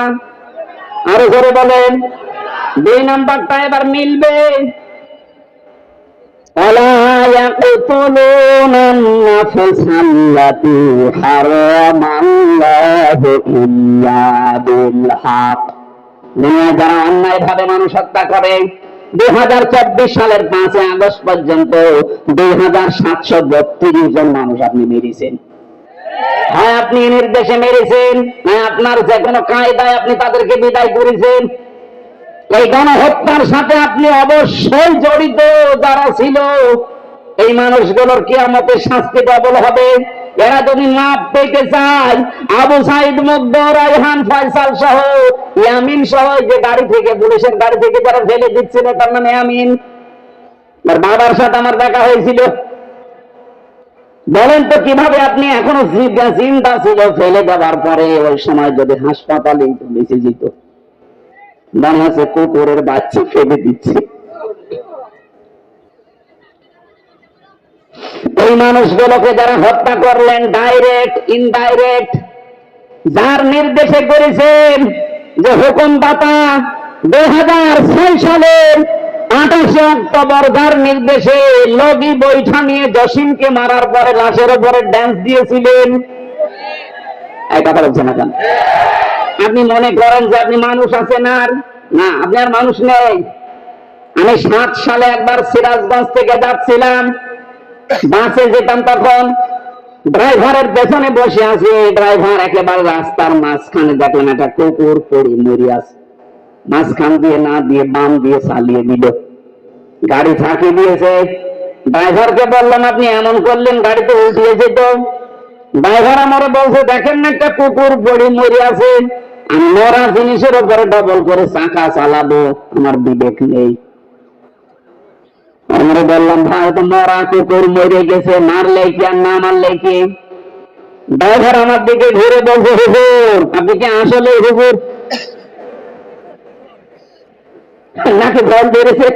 আরো জোরে বলেন। 2 নম্বরটা এবার মিলবে, ওয়ালা ইয়াকতুলুনান নাফসাল্লাতী হারামাল্লাহু ইল্লা বিল হক। দুনিয়ায় যারা অন্যায় ভাবে মানুষ হত্যা করে, 2024 সালের 5 আগস্ট পর্যন্ত 2732 জন মানুষ আপনি মেরেছেন। হ্যাঁ, আপনি নির্দেশে মেরেছেন, হ্যাঁ আপনার যে কোনো কায়দায় আপনি তাদেরকে বিদায় করেছেন। এই গণহত্যার সাথে আপনি অবশ্যই জড়িত। যারা ছিল এই মানুষগুলোর কিয়ামতে শাস্তি ডবল হবে। এরা যদি মাপ পেতে চায়, আবু সাইদ মুগ্ধ, রায়হান, ফয়সাল সহ, ইয়ামিন সহ, যে গাড়ি থেকে, পুলিশের গাড়ি থেকে যারা ফেলে দিচ্ছিল তার নাম ইয়ামিন, তার বাবার সাথে আমার দেখা হয়েছিল। বলেন তো কিভাবে আপনি এখনো চিন্তা ছিল ফেলে দেওয়ার পরে ওই সময় যদি হাসপাতালে বেঁচে যেত? মনে হচ্ছে কুকুরের বাচ্চা ফেলে দিচ্ছে। এই মানুষগুলোকে যারা হত্যা করলেন, ডাইরেক্ট ইনডাইরেক্ট, যার নির্দেশে করেছেন, যে হুকুমদাতা 2006 সালের 28 অক্টোবর যার নির্দেশে লগি বৈঠা নিয়ে জসিমকে মারার পরে লাশের উপরে ড্যান্স দিয়েছিলেন। এই কথা বলছেন না কেন? আপনি মনে করেন যে আপনি মানুষ আছেন? আর না, আপনি আর মানুষ নেই। আমি 7 সালে একবার সিরাজগঞ্জ থেকে যাচ্ছিলাম, বাসে যেতাম, তখন ড্রাইভারের পেছনে বসে আছে। ড্রাইভার একেবারে রাস্তার মাঝখানে দেখলেন একটা কুকুর পড়ে মরে আছে, মাঝখান দিয়ে না দিয়ে বাম দিয়ে চালিয়ে দিল, গাড়ি ঝাঁকি দিয়েছে। ড্রাইভারকে বললাম আপনি এমন করলেন, গাড়িতে উল্টিয়ে যেত। ড্রাইভার আমারে বলছে দেখেন না একটা কুকুর পড়ে মরে আছে, আমি মরা জিনিসের উপরে ডবল করে চাকা চালাবো, আমার বিবেক নেই। আমরা বললাম ভাই তো মরা কুকুর মরে গেছে, মারলে কি আর না মারলে কি? ড্রাইভার আমার দিকে ঘুরে বলছে হুজুর আপনি কি আসলে হুজুর নাকি জল বেড়েছে?